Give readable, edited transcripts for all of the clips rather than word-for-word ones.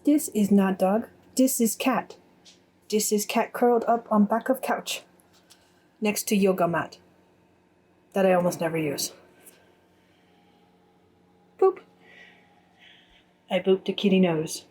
This is not dog. This is cat. This is cat curled up on back of couch. Next to yoga mat. That I almost never use. Boop. I booped the kitty nose.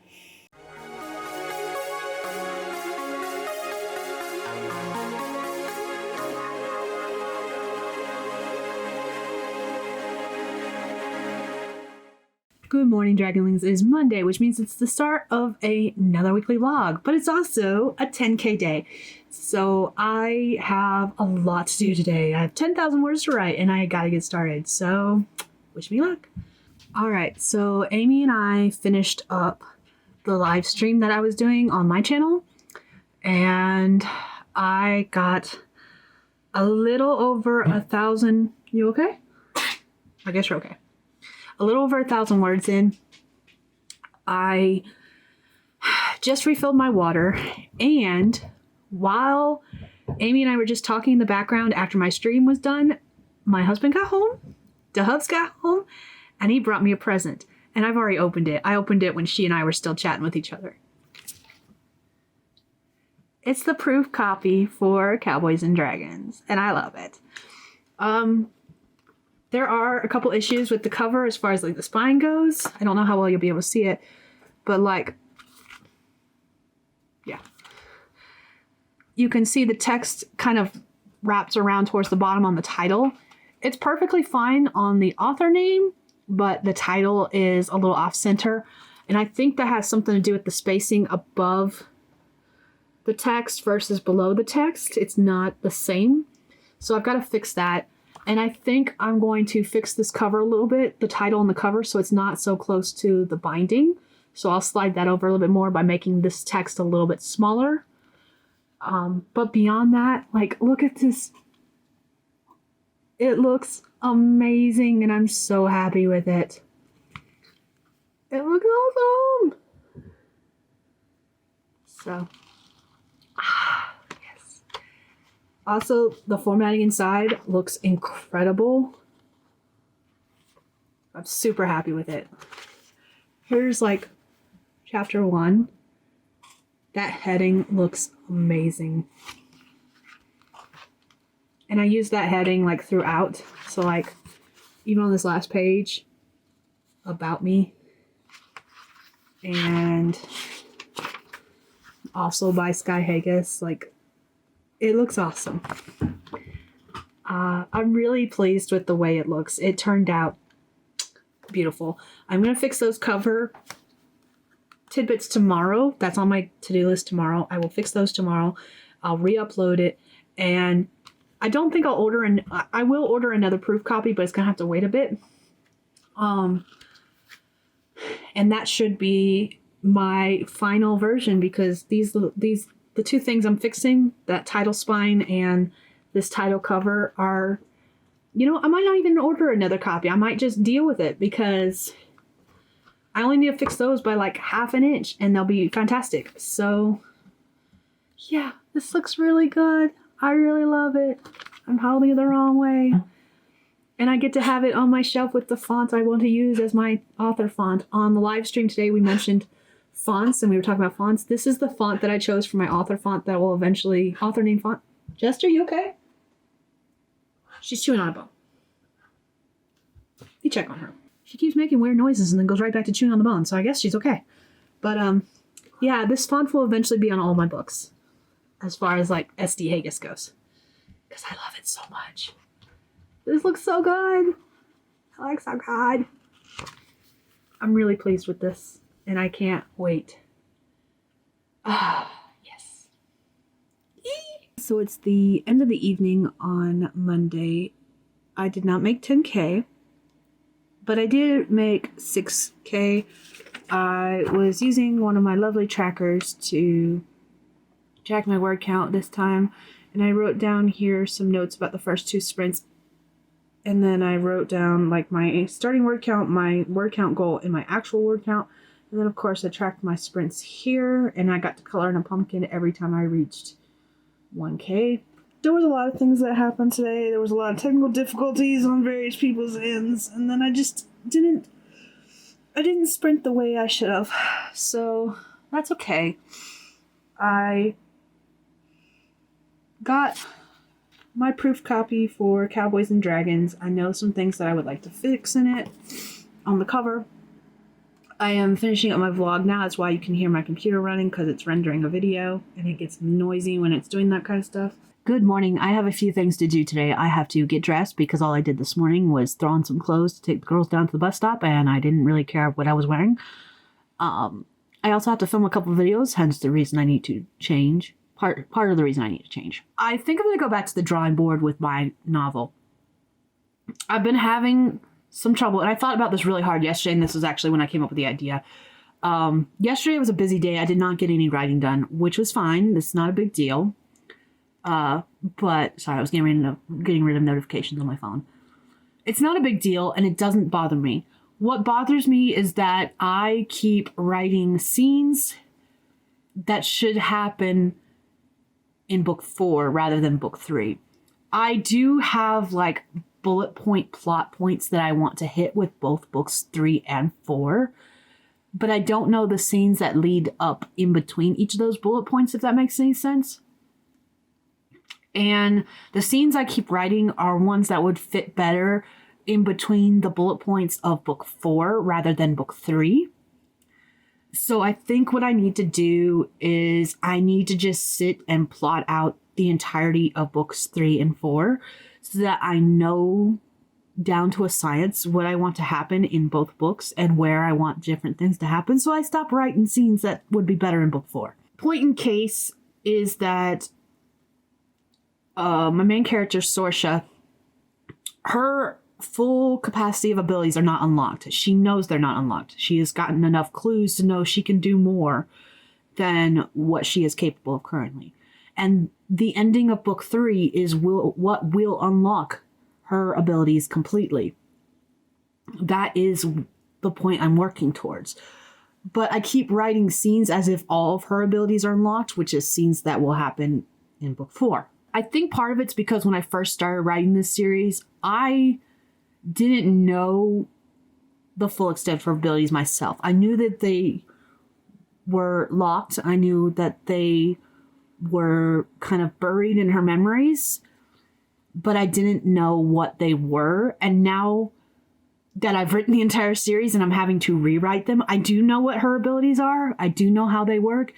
Good morning, Dragonlings. It is Monday, which means it's the start of another weekly vlog, but it's also a 10K day. So I have a lot to do today. I have 10,000 words to write and I gotta get started. So wish me luck. All right, so Amy and I finished up the live stream that I was doing on my channel, and I got a little over 1,000. You okay? I guess you're okay. A little over 1,000 words in. I just refilled my water, and while Amy and I were just talking in the background after my stream was done, my husband got home, the hubs got home, and he brought me a present. And I've already opened it. I opened it when she and I were still chatting with each other. It's the proof copy for Cowboys and Dragons, and I love it. There are a couple issues with the cover as far as like the spine goes. I don't know how well you'll be able to see it, but like, yeah. You can see the text kind of wraps around towards the bottom on the title. It's perfectly fine on the author name, but the title is a little off center. And I think that has something to do with the spacing above the text versus below the text. It's not the same. So I've got to fix that. And I think I'm going to fix this cover a little bit, the title and the cover, so it's not so close to the binding. So I'll slide that over a little bit more by making this text a little bit smaller. But beyond that, like, look at this. It looks amazing, and I'm so happy with it. It looks awesome. So, yes. Also, the formatting inside looks incredible. I'm super happy with it. Here's like chapter 1. That heading looks amazing. And I use that heading like throughout. So like even on this last page, about me. And also by Skye Hegyes, like, it looks awesome. I'm really pleased with the way it looks. It turned out beautiful. I'm going to fix those cover tidbits tomorrow. That's on my to-do list tomorrow. I will fix those tomorrow. I'll re-upload it. And I don't think I'll order I will order another proof copy, but it's going to have to wait a bit. And that should be my final version, because the two things I'm fixing, that title spine and this title cover, are, you know, I might not even order another copy. I might just deal with it, because I only need to fix those by like 1/2 inch and they'll be fantastic. So yeah, this looks really good. I really love it. I'm holding it the wrong way. And I get to have it on my shelf with the fonts I want to use as my author font. On the live stream today, we mentioned fonts, and we were talking about fonts. This is the font that I chose for my author font that will eventually, author name font. Jester, you okay? She's chewing on a bone. You check on her. She keeps making weird noises and then goes right back to chewing on the bone, so I guess she's okay. But yeah, this font will eventually be on all my books, as far as like SD Hegyes goes, because I love it so much. This looks so good. It looks so good. I'm really pleased with this, and I can't wait. Yes. So it's the end of the evening on Monday. I did not make 10K, but I did make 6K. I was using one of my lovely trackers to track my word count this time, and I wrote down here some notes about the first 2 sprints. And then I wrote down like my starting word count, my word count goal, and my actual word count. And then of course I tracked my sprints here, and I got to color in a pumpkin every time I reached 1K. There was a lot of things that happened today. There was a lot of technical difficulties on various people's ends, and then I just didn't I didn't sprint the way I should have, so that's okay. I got my proof copy for Cowboys and Dragons. I know some things that I would like to fix in it on the cover. I am finishing up my vlog now. That's why you can hear my computer running, because it's rendering a video and it gets noisy when it's doing that kind of stuff. Good morning. I have a few things to do today. I have to get dressed because all I did this morning was throw on some clothes to take the girls down to the bus stop, and I didn't really care what I was wearing. I also have to film a couple of videos, hence the reason I need to change. Part of the reason I need to change. I think I'm going to go back to the drawing board with my novel. I've been having some trouble, and I thought about this really hard yesterday, and this was actually when I came up with the idea. Yesterday was a busy day. I did not get any writing done, which was fine. It's not a big deal. But sorry, I was getting rid of notifications on my phone. It's not a big deal, and it doesn't bother me. What bothers me is that I keep writing scenes that should happen in book 4 rather than book 3. I do have like bullet point plot points that I want to hit with both books 3 and 4, but I don't know the scenes that lead up in between each of those bullet points, if that makes any sense. And the scenes I keep writing are ones that would fit better in between the bullet points of book 4 rather than book 3. So I think what I need to do is I need to just sit and plot out the entirety of books 3 and 4 so that I know down to a science what I want to happen in both books and where I want different things to happen. So I stop writing scenes that would be better in book 4. Point in case is that my main character, Sorsha, her full capacity of abilities are not unlocked. She knows they're not unlocked. She has gotten enough clues to know she can do more than what she is capable of currently. And the ending of book 3 is what will unlock her abilities completely. That is the point I'm working towards. But I keep writing scenes as if all of her abilities are unlocked, which is scenes that will happen in book 4. I think part of it's because when I first started writing this series, I didn't know the full extent of her abilities myself. I knew that they were locked. I knew that they were kind of buried in her memories, but I didn't know what they were. And now that I've written the entire series and I'm having to rewrite them, I do know what her abilities are. I do know how they work.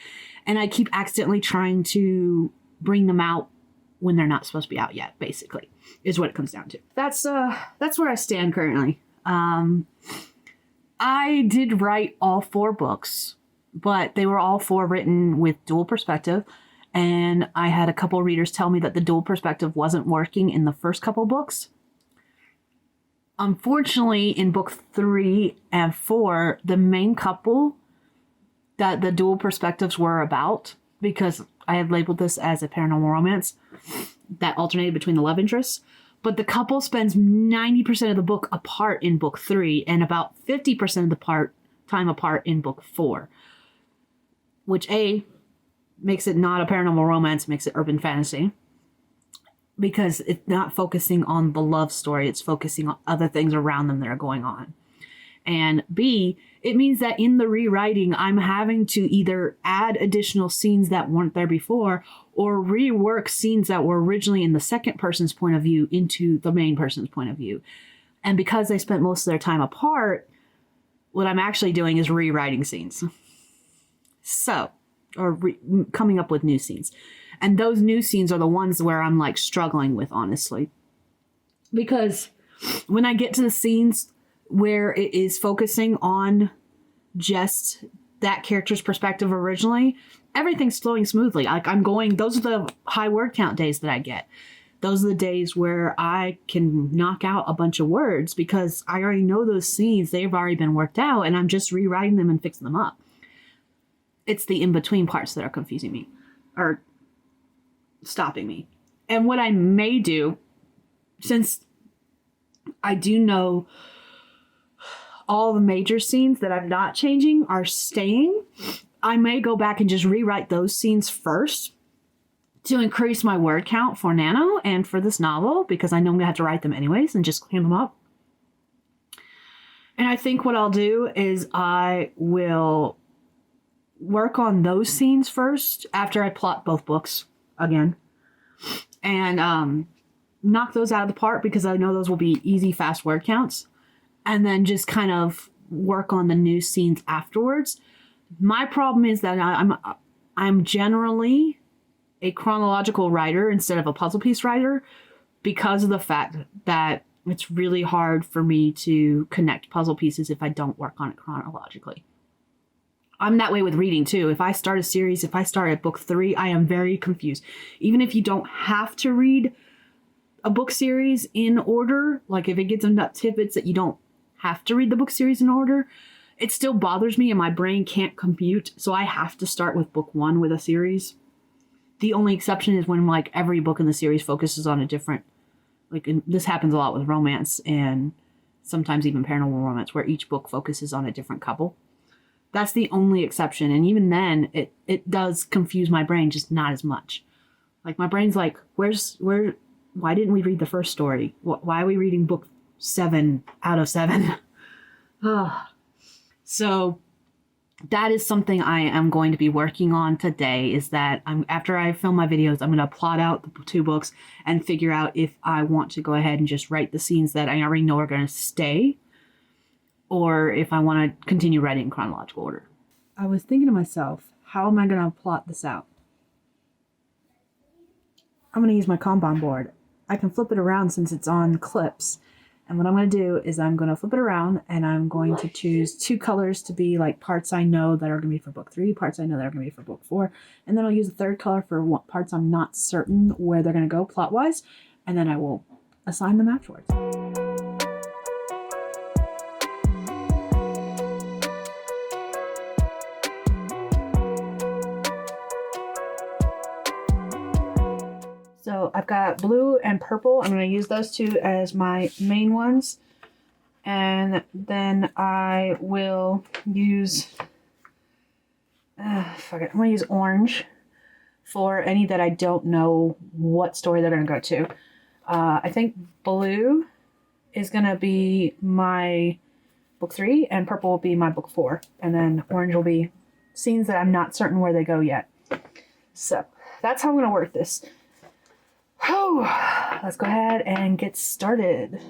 And I keep accidentally trying to bring them out when they're not supposed to be out yet, basically, is what it comes down to. That's where I stand currently. I did write all 4 books, but they were all 4 written with dual perspective. And I had a couple readers tell me that the dual perspective wasn't working in the first couple books. Unfortunately, in book 3 and 4, the main couple that the dual perspectives were about, because I had labeled this as a paranormal romance that alternated between the love interests, but the couple spends 90% of the book apart in book 3 and about 50% of the time apart in book 4, which makes it not a paranormal romance, makes it urban fantasy, because it's not focusing on the love story, it's focusing on other things around them that are going on. And B, it means that in the rewriting, I'm having to either add additional scenes that weren't there before or rework scenes that were originally in the second person's point of view into the main person's point of view. And because they spent most of their time apart, what I'm actually doing is rewriting scenes. Coming up with new scenes. And those new scenes are the ones where I'm like struggling with, honestly. Because when I get to the scenes where it is focusing on just that character's perspective originally, everything's flowing smoothly. Those are the high word count days that I get. Those are the days where I can knock out a bunch of words because I already know those scenes. They've already been worked out and I'm just rewriting them and fixing them up. It's the in-between parts that are confusing me or stopping me. And what I may do, since I do know all the major scenes that I'm not changing are staying, I may go back and just rewrite those scenes first to increase my word count for NaNo and for this novel, because I know I'm going to have to write them anyways and just clean them up. And I think what I'll do is I will work on those scenes first after I plot both books again. And knock those out of the park because I know those will be easy, fast word counts. And then just kind of work on the new scenes afterwards. My problem is that I'm generally a chronological writer instead of a puzzle piece writer because of the fact that it's really hard for me to connect puzzle pieces if I don't work on it chronologically. I'm that way with reading too. If I start a series, if I start at book 3, I am very confused. Even if you don't have to read a book series in order, like if it gets enough tidbits that you don't have to read the book series in order, it still bothers me and my brain can't compute. So I have to start with book 1 with a series. The only exception is when like every book in the series focuses on a different, this happens a lot with romance and sometimes even paranormal romance, where each book focuses on a different couple. That's the only exception. And even then, it does confuse my brain, just not as much. Like my brain's like, why didn't we read the first story? Why are we reading book 7 out of 7? So that is something I am going to be working on today, is that after I film my videos, I'm going to plot out the 2 books and figure out if I want to go ahead and just write the scenes that I already know are going to stay, or if I want to continue writing in chronological order. I was thinking to myself, how am I going to plot this out? I'm going to use my Kanban board. I can flip it around since it's on clips. And what I'm going to do is I'm going to flip it around and I'm going to choose 2 colors to be like parts I know that are going to be for book 3, parts I know that are going to be for book 4. And then I'll use a 3rd color for parts I'm not certain where they're going to go plot-wise. And then I will assign them afterwards. So I've got blue and purple. I'm going to use those 2 as my main ones. And then I will use, I'm going to use orange for any that I don't know what story they're going to go to. I think blue is going to be my book 3 and purple will be my book 4. And then orange will be scenes that I'm not certain where they go yet. So that's how I'm going to work this. Let's go ahead and get started.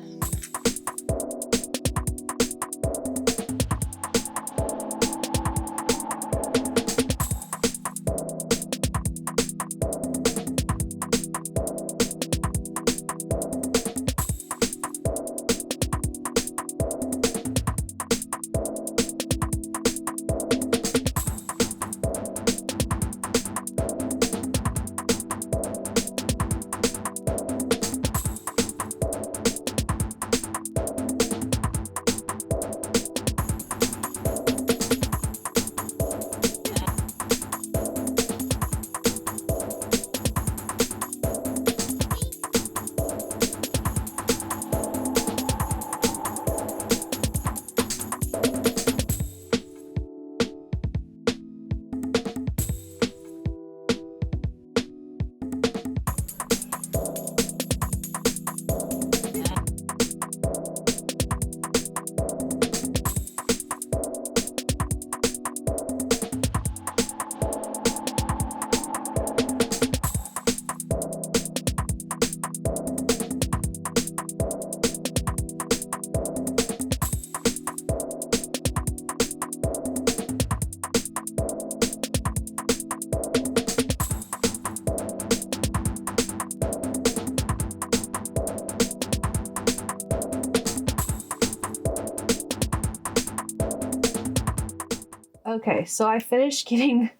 Okay, so I finished getting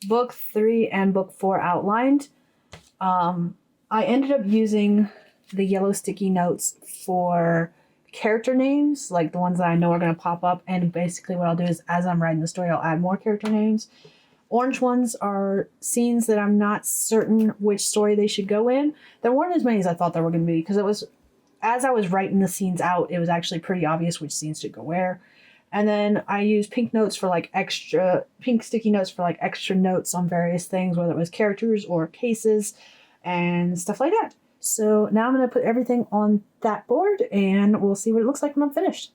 book 3 and book 4 outlined. I ended up using the yellow sticky notes for character names, like the ones that I know are going to pop up. And basically what I'll do is as I'm writing the story, I'll add more character names. Orange ones are scenes that I'm not certain which story they should go in. There weren't as many as I thought there were going to be, because it was, as I was writing the scenes out, it was actually pretty obvious which scenes should go where. And then I used pink notes for like pink sticky notes for like extra notes on various things, whether it was characters or cases and stuff like that. So now I'm going to put everything on that board and we'll see what it looks like when I'm finished.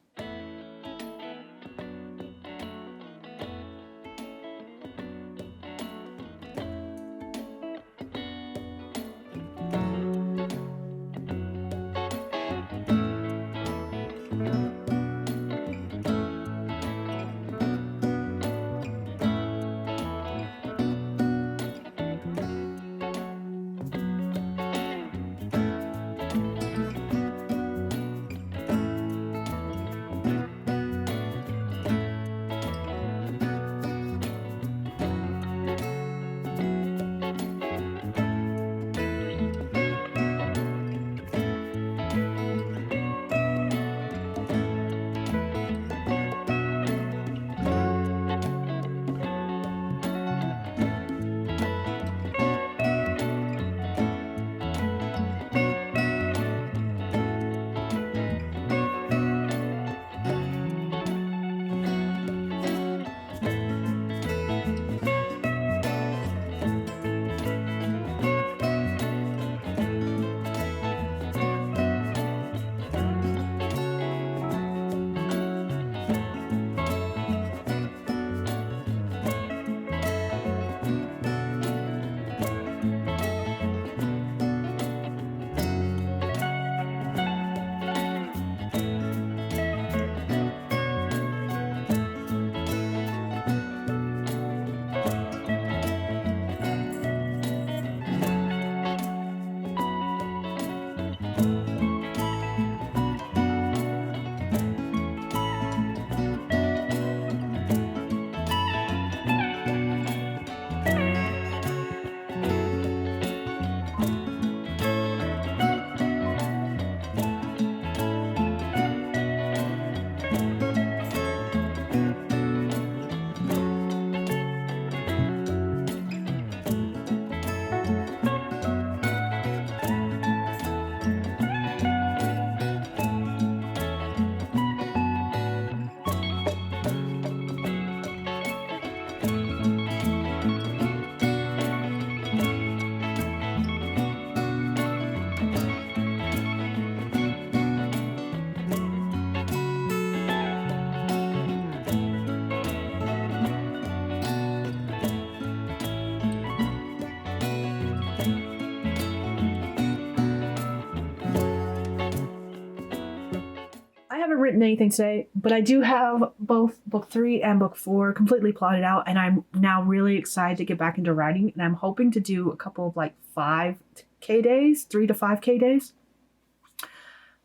haven't written anything today, but I do have both book 3 and book 4 completely plotted out, and I'm now really excited to get back into writing, and I'm hoping to do a couple of like 5K days, 3 to 5K days.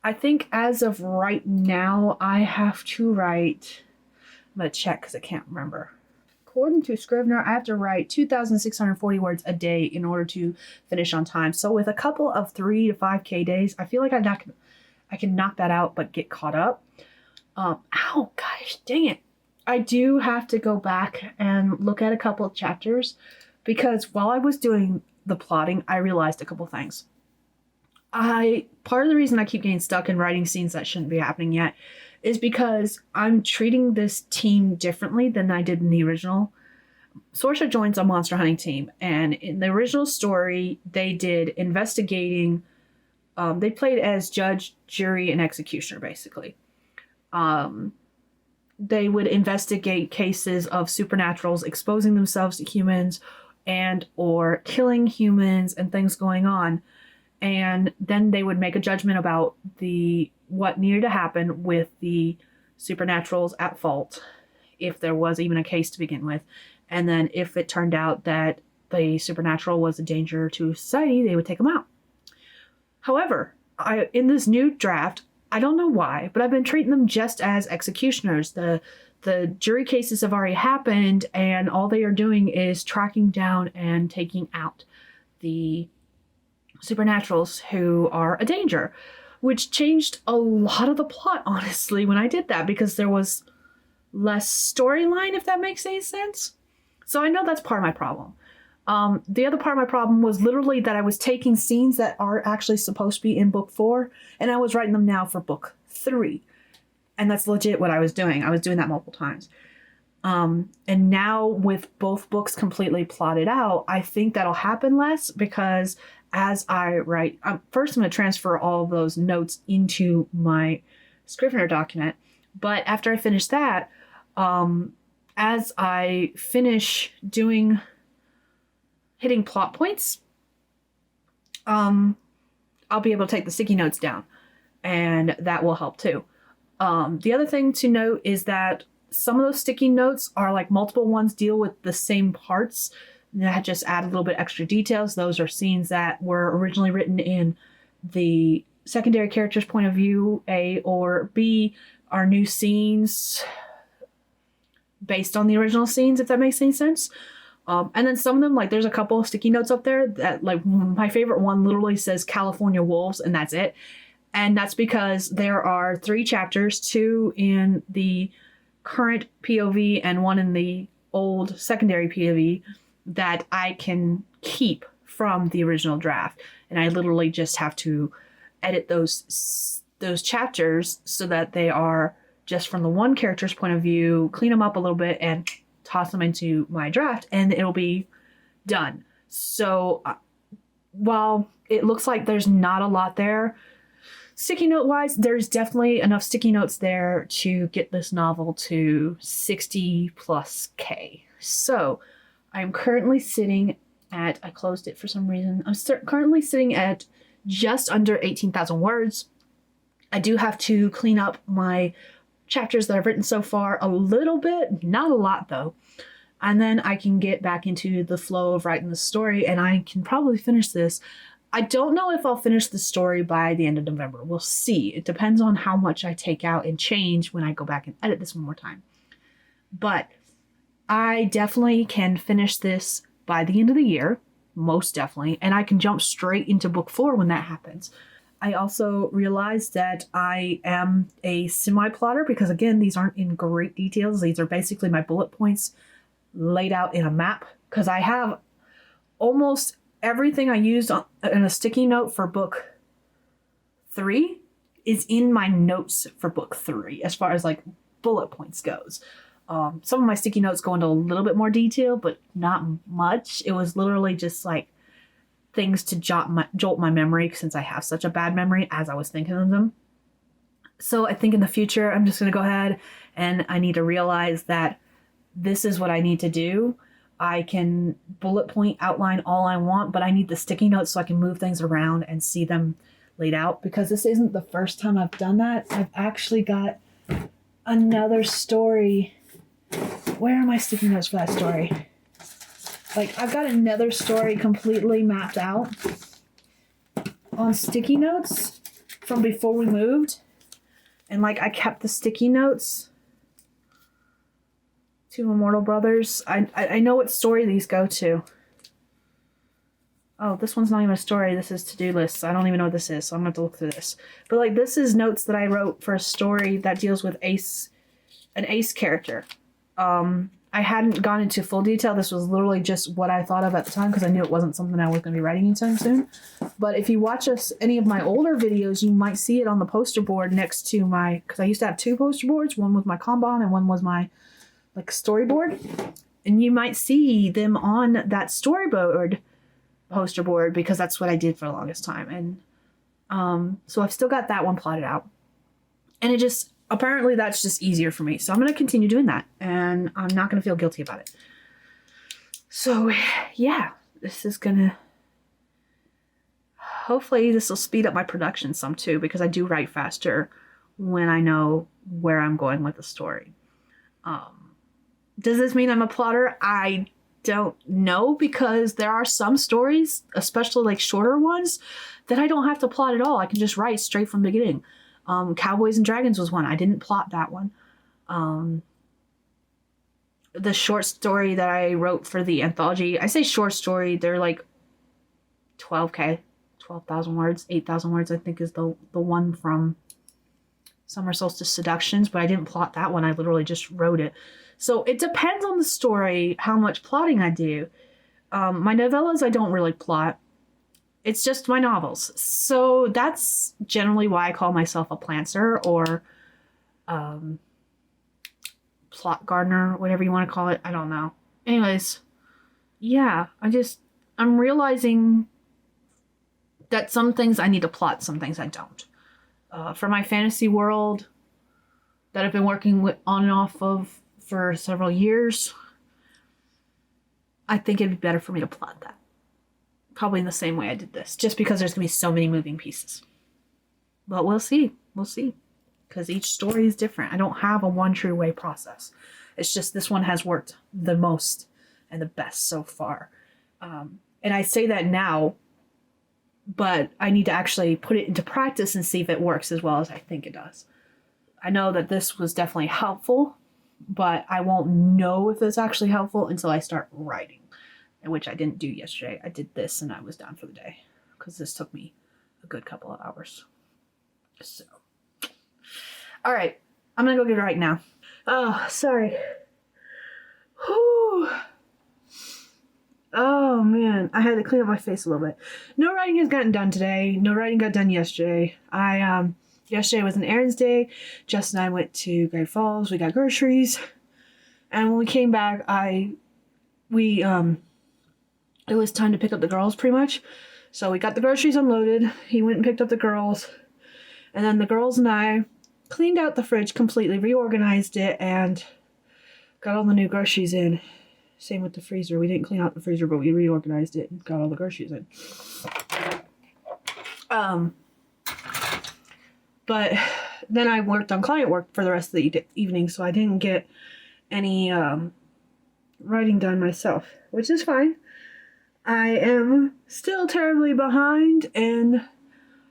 I think as of right now, I have to write, I'm going to check because I can't remember. According to Scrivener, I have to write 2,640 words a day in order to finish on time. So with a couple of 3 to 5K days, I feel like I can knock that out, but get caught up. Ow, gosh, dang it. I do have to go back and look at a couple of chapters because while I was doing the plotting, I realized a couple things. Part of the reason I keep getting stuck in writing scenes that shouldn't be happening yet is because I'm treating this team differently than I did in the original. Sorsha joins a monster hunting team, and in the original story, they did investigating. They played as judge, jury, and executioner, basically. They would investigate cases of supernaturals exposing themselves to humans and or killing humans and things going on. And then they would make a judgment about what needed to happen with the supernaturals at fault, if there was even a case to begin with. And then if it turned out that the supernatural was a danger to society, they would take them out. However, in this new draft, I don't know why, but I've been treating them just as executioners. The jury cases have already happened, and all they are doing is tracking down and taking out the supernaturals who are a danger, which changed a lot of the plot, honestly, when I did that, because there was less storyline, if that makes any sense. So I know that's part of my problem. The other part of my problem was literally that I was taking scenes that are actually supposed to be in book 4, and I was writing them now for book 3. And that's legit what I was doing. I was doing that multiple times. And now with both books completely plotted out, I think that'll happen less because as I write, first I'm going to transfer all of those notes into my Scrivener document. But after I finish that, as I finish hitting plot points, I'll be able to take the sticky notes down, and that will help too. The other thing to note is that some of those sticky notes are like multiple ones deal with the same parts that just add a little bit extra details. Those are scenes that were originally written in the secondary character's point of view, A, or B are new scenes based on the original scenes, if that makes any sense. And then some of them, like there's a couple of sticky notes up there that, like, my favorite one literally says California Wolves, and that's it. And that's because there are 3 chapters, 2 in the current POV and 1 in the old secondary POV that I can keep from the original draft. And I literally just have to edit those chapters so that they are just from the one character's point of view, clean them up a little bit, and toss them into my draft, and it'll be done. So while it looks like there's not a lot there, sticky note wise, there's definitely enough sticky notes there to get this novel to 60 plus K. So I'm currently sitting at, I closed it for some reason. I'm currently sitting at just under 18,000 words. I do have to clean up my chapters that I've written so far a little bit, not a lot though. And then I can get back into the flow of writing the story, and I can probably finish this. I don't know if I'll finish the story by the end of November. We'll see. It depends on how much I take out and change when I go back and edit this one more time. But I definitely can finish this by the end of the year, most definitely, and I can jump straight into book 4 when that happens. I also realized that I am a semi-plotter because, again, these aren't in great details. These are basically my bullet points laid out in a map, because I have almost everything I used in a sticky note for book 3 is in my notes for book 3 as far as like bullet points goes. Some of my sticky notes go into a little bit more detail, but not much. It was literally just like things to jolt my memory, since I have such a bad memory as I was thinking of them. So I think in the future, I'm just going to go ahead and I need to realize that this is what I need to do. I can bullet point outline all I want, but I need the sticky notes so I can move things around and see them laid out, because this isn't the first time I've done that. I've actually got another story. Where are my sticky notes for that story? Like, I've got another story completely mapped out on sticky notes from before we moved. And, like, I kept the sticky notes. Two Immortal Brothers. I know what story these go to. Oh, this one's not even a story. This is to-do lists. I don't even know what this is, so I'm going to have to look through this. But, like, this is notes that I wrote for a story that deals with an ace character. I hadn't gone into full detail. This was literally just what I thought of at the time, because I knew it wasn't something I was going to be writing anytime soon. But if you watch any of my older videos, you might see it on the poster board next to my... Because I used to have two poster boards. One was my Kanban and one was my, like, storyboard. And you might see them on that storyboard poster board, because that's what I did for the longest time. And so I've still got that one plotted out. And it just... Apparently that's just easier for me. So I'm going to continue doing that. And I'm not going to feel guilty about it. So, yeah. This is going to... Hopefully this will speed up my production some too. Because I do write faster when I know where I'm going with the story. Does this mean I'm a plotter? I don't know. Because there are some stories, especially like shorter ones, that I don't have to plot at all. I can just write straight from the beginning. Cowboys and Dragons was one. I didn't plot that one. The short story that I wrote for the anthology, I say short story, they're like 12K, 12,000 words, 8,000 words, I think is the one from Summer Solstice Seductions, but I didn't plot that one. I literally just wrote it. So it depends on the story, how much plotting I do. My novellas, I don't really plot. It's just my novels. So that's generally why I call myself a plantser or plot gardener, whatever you want to call it. I don't know. Anyways, yeah, I'm realizing that some things I need to plot, some things I don't. For my fantasy world that I've been working on and off of for several years, I think it'd be better for me to plot that. Probably in the same way I did this, just because there's going to be so many moving pieces. But we'll see. We'll see. Because each story is different. I don't have a one true way process. It's just this one has worked the most and the best so far. And I say that now, but I need to actually put it into practice and see if it works as well as I think it does. I know that this was definitely helpful, but I won't know if it's actually helpful until I start writing. Which I didn't do yesterday. I did this and I was done for the day. Because this took me a good couple of hours. So. Alright. I'm going to go get it right now. Oh, sorry. Whew. Oh, man. I had to clean up my face a little bit. No writing has gotten done today. No writing got done yesterday. Yesterday was an errands day. Jess and I went to Great Falls. We got groceries. And when we came back, it was time to pick up the girls, pretty much. So we got the groceries unloaded. He went and picked up the girls. And then the girls and I cleaned out the fridge completely, reorganized it, and got all the new groceries in. Same with the freezer. We didn't clean out the freezer, but we reorganized it and got all the groceries in. But then I worked on client work for the rest of the evening, so I didn't get any writing done myself, which is fine. I am still terribly behind, and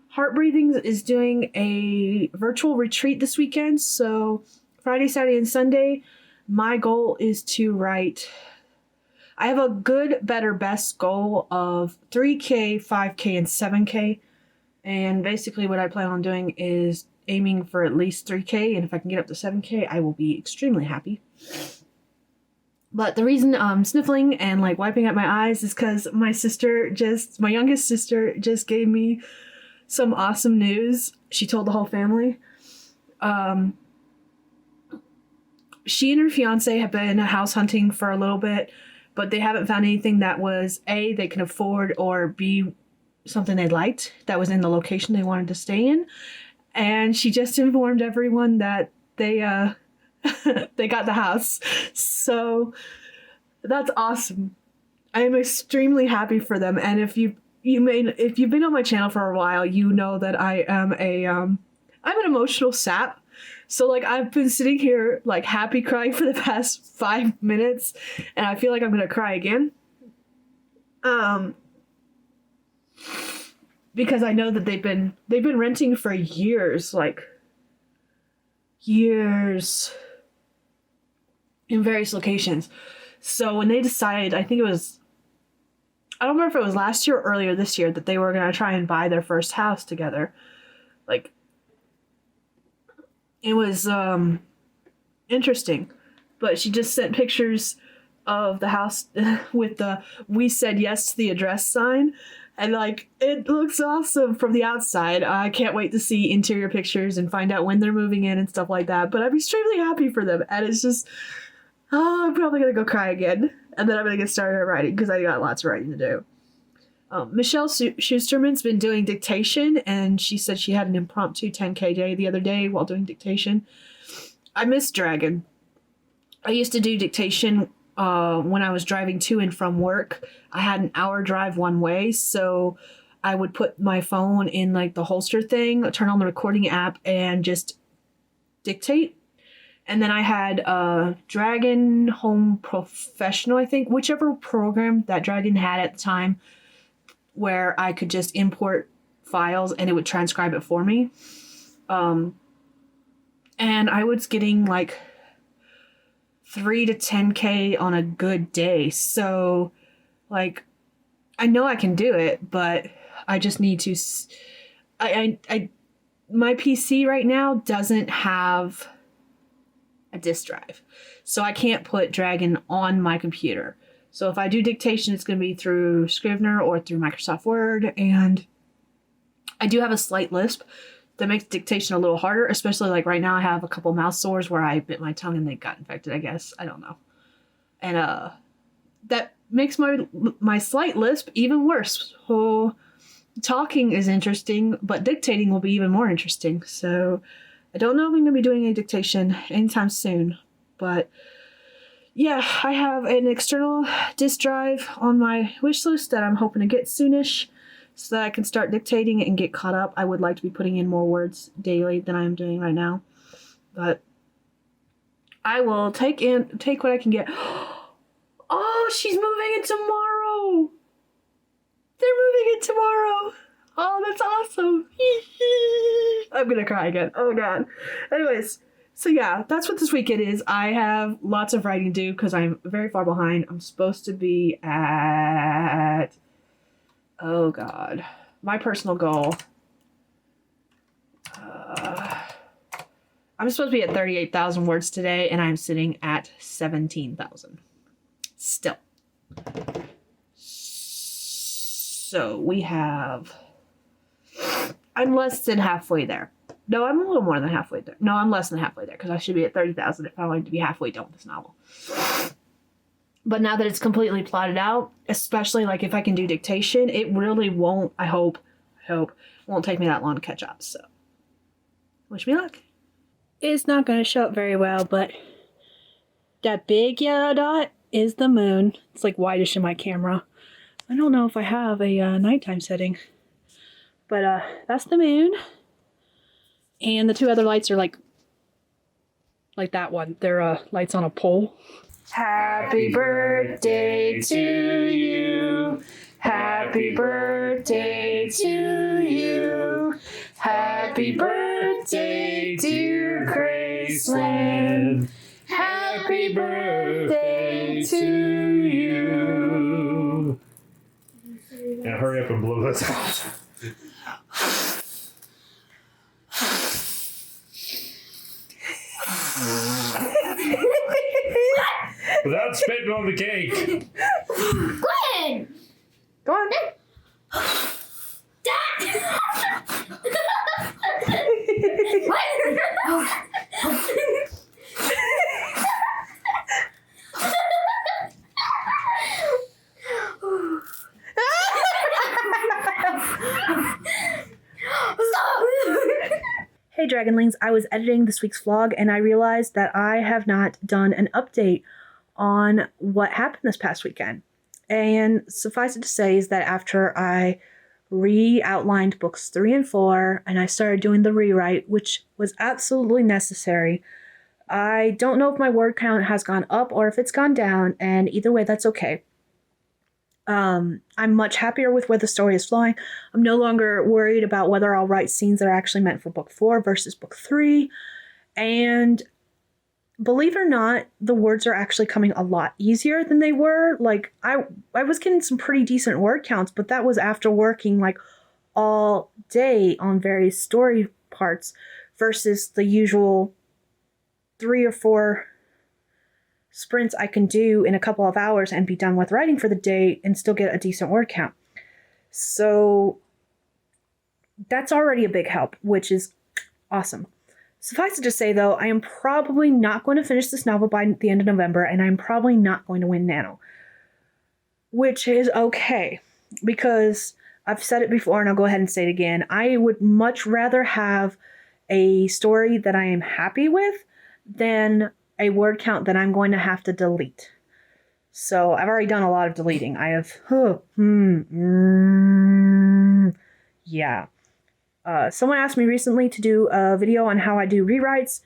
Heart Breathing is doing a virtual retreat this weekend. So Friday, Saturday, and Sunday, my goal is to write. I have a good, better, best goal of 3K, 5K, and 7K. And basically what I plan on doing is aiming for at least 3K. And if I can get up to 7K, I will be extremely happy. But the reason I'm sniffling and like wiping at my eyes is because my youngest sister just gave me some awesome news. She told the whole family. She and her fiance have been house hunting for a little bit, but they haven't found anything that was A, they can afford, or B, something they liked that was in the location they wanted to stay in. And she just informed everyone that they they got the house. So that's awesome. I am extremely happy for them. And if you if you've been on my channel for a while, you know that I am I'm an emotional sap. So like I've been sitting here like happy crying for the past 5 minutes, and I feel like I'm gonna cry again. Because I know that they've been renting for years, like years, in various locations. So when they decided, I think it was, I don't remember if it was last year or earlier this year, that they were gonna try and buy their first house together. Like, it was interesting. But she just sent pictures of the house with the "we said yes to the address" sign, and like it looks awesome from the outside. I can't wait to see interior pictures and find out when they're moving in and stuff like that. But I'm extremely happy for them, and it's just, oh, I'm probably gonna go cry again, and then I'm gonna get started on writing because I got lots of writing to do. Michelle Schusterman's been doing dictation, and she said she had an impromptu 10K day the other day while doing dictation. I miss Dragon. I used to do dictation when I was driving to and from work. I had an hour drive one way, so I would put my phone in like the holster thing, turn on the recording app, and just dictate. And then I had Dragon Home Professional, I think, whichever program that Dragon had at the time, where I could just import files and it would transcribe it for me. And I was getting like 3 to 10K on a good day. So like, I know I can do it, but I just need to, my PC right now doesn't have a disk drive. So I can't put Dragon on my computer. So if I do dictation, it's going to be through Scrivener or through Microsoft Word. And I do have a slight lisp that makes dictation a little harder, especially like right now I have a couple mouth sores where I bit my tongue and they got infected, I guess. I don't know. And that makes my slight lisp even worse. So talking is interesting, but dictating will be even more interesting. So I don't know if I'm going to be doing a dictation anytime soon, but yeah, I have an external disk drive on my wish list that I'm hoping to get soonish so that I can start dictating and get caught up. I would like to be putting in more words daily than I'm doing right now, but I will take what I can get. Oh, she's moving in tomorrow. They're moving in tomorrow. Oh, that's awesome. I'm gonna cry again. Oh god. Anyways, so yeah, that's what this weekend is. I have lots of writing to do because I'm very far behind. I'm supposed to be at, oh god, my personal goal. I'm supposed to be at 38,000 words today, and I'm sitting at 17,000. Still. So we have, I'm less than halfway there. No, I'm a little more than halfway there. No, I'm less than halfway there because I should be at 30,000 if I wanted to be halfway done with this novel. But now that it's completely plotted out, especially like if I can do dictation, it really won't, I hope, won't take me that long to catch up. So, wish me luck. It's not going to show up very well, but that big yellow dot is the moon. It's like whitish in my camera. I don't know if I have a nighttime setting, but that's the moon. And the two other lights are like that one. They're lights on a pole. Happy birthday to you. Happy birthday to you. Happy birthday, dear Graceland. Happy birthday to you. Now hurry up and blow this out. Without spitting on the cake. Go ahead. Go on. Hey Dragonlings, I was editing this week's vlog and I realized that I have not done an update on what happened this past weekend. And suffice it to say is that after I re-outlined books 3 and 4 and I started doing the rewrite, which was absolutely necessary, I don't know if my word count has gone up or if it's gone down, and either way, that's okay. I'm much happier with where the story is flowing. I'm no longer worried about whether I'll write scenes that are actually meant for book 4 versus book 3. And believe it or not, the words are actually coming a lot easier than they were. Like, I was getting some pretty decent word counts, but that was after working like all day on various story parts versus the usual 3 or 4 sprints I can do in a couple of hours and be done with writing for the day and still get a decent word count. So that's already a big help, which is awesome. Suffice it to say, though, I am probably not going to finish this novel by the end of November, and I'm probably not going to win NaNo, which is okay, because I've said it before and I'll go ahead and say it again. I would much rather have a story that I am happy with than a word count that I'm going to have to delete. So I've already done a lot of deleting. I have, yeah. Someone asked me recently to do a video on how I do rewrites,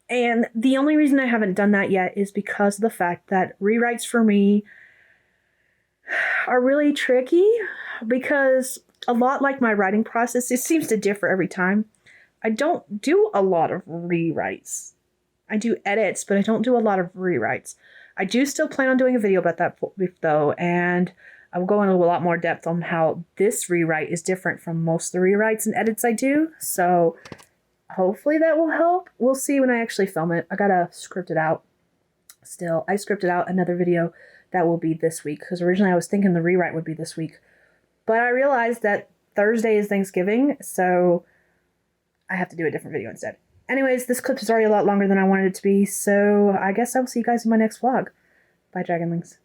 and the only reason I haven't done that yet is because of the fact that rewrites for me are really tricky, because a lot like my writing process, it seems to differ every time. I don't do a lot of rewrites. I do edits, but I don't do a lot of rewrites. I do still plan on doing a video about that though, and I will go into a lot more depth on how this rewrite is different from most of the rewrites and edits I do. So hopefully that will help. We'll see when I actually film it. I gotta script it out still. I scripted out another video that will be this week, because originally I was thinking the rewrite would be this week. But I realized that Thursday is Thanksgiving, so I have to do a different video instead. Anyways, this clip is already a lot longer than I wanted it to be, so I guess I will see you guys in my next vlog. Bye, Dragonlings.